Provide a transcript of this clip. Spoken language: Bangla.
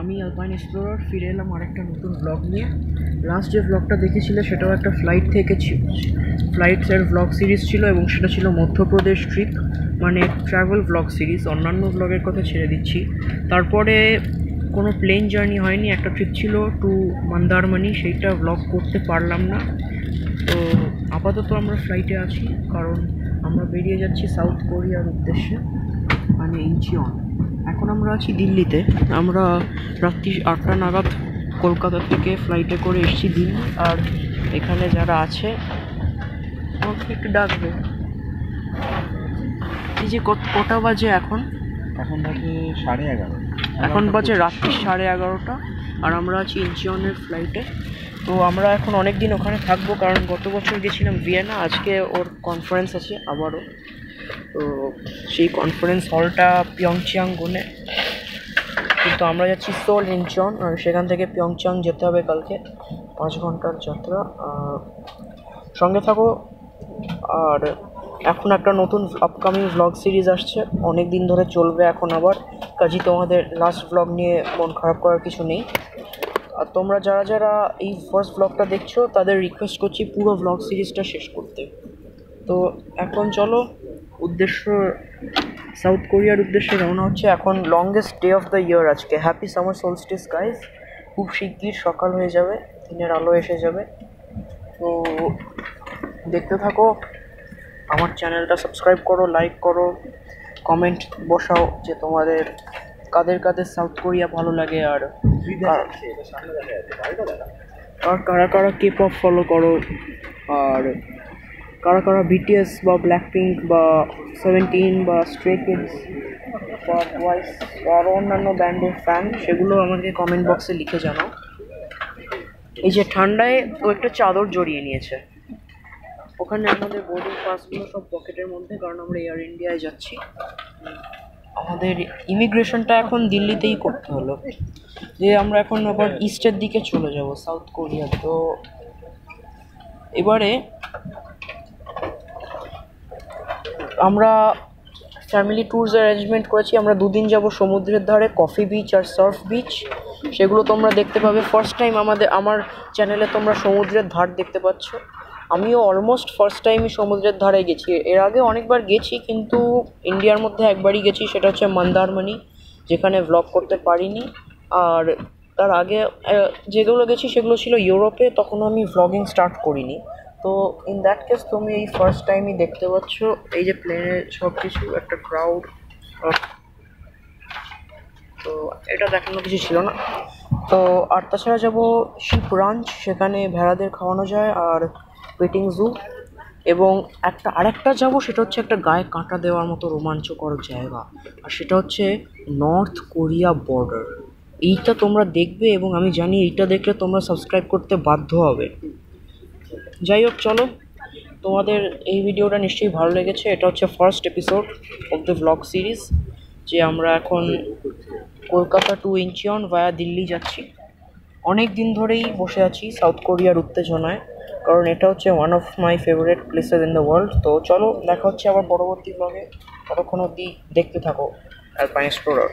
আমি অ্যালপাইন এক্সপ্লোরার ফিরে এলাম আরেকটা নতুন ব্লগ নিয়ে। লাস্ট যে ব্লগটা দেখেছিলে সেটাও একটা ফ্লাইট থেকে ফ্লাইটসের ব্লগ সিরিজ ছিল, এবং সেটা ছিল মধ্যপ্রদেশ ট্রিপ, মানে ট্রাভেল ব্লগ সিরিজ। অন্যান্য ব্লগের কথা ছেড়ে দিচ্ছি। তারপরে কোনো প্লেন জার্নি হয়নি, একটা ট্রিপ ছিল টু মন্দারমণি, সেইটা ব্লগ করতে পারলাম না। তো আপাতত আমরা ফ্লাইটে আছি, কারণ আমরা বেরিয়ে যাচ্ছি সাউথ কোরিয়ার উদ্দেশ্যে, মানে ইঞ্চিয়ন। এখন আমরা আছি দিল্লিতে। আমরা রাত্রি 8টা নাগাদ কলকাতা থেকে ফ্লাইটে করে এসেছি দিল্লি। আর এখানে যারা আছে আমাকে একটু ডাকবে। এই যে কটা বাজে এখন? এখন বাজে 11:30। এখন বাজে রাত্রি 11:30, আর আমরা আছি ইঞ্চিয়নের ফ্লাইটে। তো আমরা এখন অনেক দিন ওখানে থাকবো, কারণ গত বছর গেছিলাম ভিয়েনা, আজকে ওর কনফারেন্স আছে আবারও। তো সেই কনফারেন্স হলটা পিয়ংচিয়াংনে, কিন্তু আমরা যাচ্ছি সোল ইঞ্চিয়ন, আর সেখান থেকে পিয়ংচিয়াং যেতে হবে কালকে 5 ঘন্টার যাত্রা। সঙ্গে থাকো। আর এখন একটা নতুন আপকামিং ভ্লগ সিরিজ আসছে, অনেক দিন ধরে চলবে এখন আবার, কাজেই তোমাদের লাস্ট ভ্লগ নিয়ে মন খারাপ করার কিছু নেই। আর তোমরা যারা যারা এই ফার্স্ট ভ্লগটা দেখছো তাদের রিকোয়েস্ট করছি পুরো ভ্লগ সিরিজটা শেষ করতে। তো এখন চলো, উদ্দেশ্য সাউথ কোরিয়ার উদ্দেশ্যে রওনা হচ্ছে। এখন longest day of the year আজকে। Happy summer solstice guys. খুব শিগগির সকাল হয়ে যাবে, দিনের আলো এসে যাবে। তো দেখতে থাকো, আমার চ্যানেলটা সাবস্ক্রাইব করো, লাইক করো, কমেন্ট বসাও যে তোমাদের কাদের কাদের সাউথ কোরিয়া ভালো লাগে, আর কারা কারা কে পপ ফলো করো, আর কারা কারা বিটিএস বা ব্ল্যাক পিঙ্ক বা 17 বা স্ট্রে কিডস বা টুয়াইস বা আরও অন্যান্য ব্যান্ডের ফ্যান, সেগুলো আমাকে কমেন্ট বক্সে লিখে জানাও। এই যে ঠান্ডায় ও একটা চাদর জড়িয়ে নিয়েছে। ওখানে আমাদের বোর্ডিং পাসগুলো সব পকেটের মধ্যে, কারণ আমরা এয়ার ইন্ডিয়ায় যাচ্ছি। আমাদের ইমিগ্রেশনটা এখন দিল্লিতেই করতে হলো, যে আমরা এখন আবার ইস্টের দিকে চলে যাব সাউথ কোরিয়া। তো এবারে আমরা ফ্যামিলি ট্যুরস অ্যারেঞ্জমেন্ট করেছি। আমরা 2 দিন যাব সমুদ্রের ধারে, কফি বিচ আর সার্ফ বিচ, সেগুলো তোমরা দেখতে পাবে। ফার্স্ট টাইম আমার চ্যানেলে তোমরা সমুদ্রের ধার দেখতে পাচ্ছ। আমিও অলমোস্ট ফার্স্ট টাইমই সমুদ্রের ধারে গেছি। এর আগে অনেকবার গেছি, কিন্তু ইন্ডিয়ার মধ্যে একবারই গেছি, সেটা হচ্ছে মন্দারমণি, যেখানে ভ্লগ করতে পারিনি। আর তার আগে যেগুলো গেছি সেগুলো ছিল ইউরোপে, তখন আমি ভ্লগিং স্টার্ট করিনি। তো ইন দ্যাট কেস তুমি এই ফার্স্ট টাইমই দেখতে পাচ্ছ এই যে প্লেনে সব কিছু, একটা ক্রাউড। তো এটা দেখানো কিছু ছিল না। তো আর তাছাড়া যাবো শিপ রাঞ্চ, সেখানে ভেড়াদের খাওয়ানো যায়, আর পেটিং জু, এবং আরেকটা যাবো, সেটা হচ্ছে একটা গায়ে কাঁটা দেওয়ার মতো রোমাঞ্চকর জায়গা, আর সেটা হচ্ছে নর্থ কোরিয়া বর্ডার। এইটা তোমরা দেখবে, এবং আমি জানি এইটা দেখলে তোমরা সাবস্ক্রাইব করতে বাধ্য হবে। যাই হোক, চলো, তোমাদের এই ভিডিওটা নিশ্চয়ই ভালো লেগেছে। এটা হচ্ছে first episode of the vlog series, যে আমরা এখন কলকাতা টু ইঞ্চিয়ন ভায়া দিল্লি যাচ্ছি। অনেক দিন ধরেই বসে আছি সাউথ কোরিয়ার উত্তেজনায়, কারণ এটা হচ্ছে one of my favourite places in the world. তো চলো, দেখা হচ্ছে আবার পরবর্তী ব্লগে। ততক্ষণ অবধি দেখতে থাকো অ্যালপাইন এক্সপ্লোরার।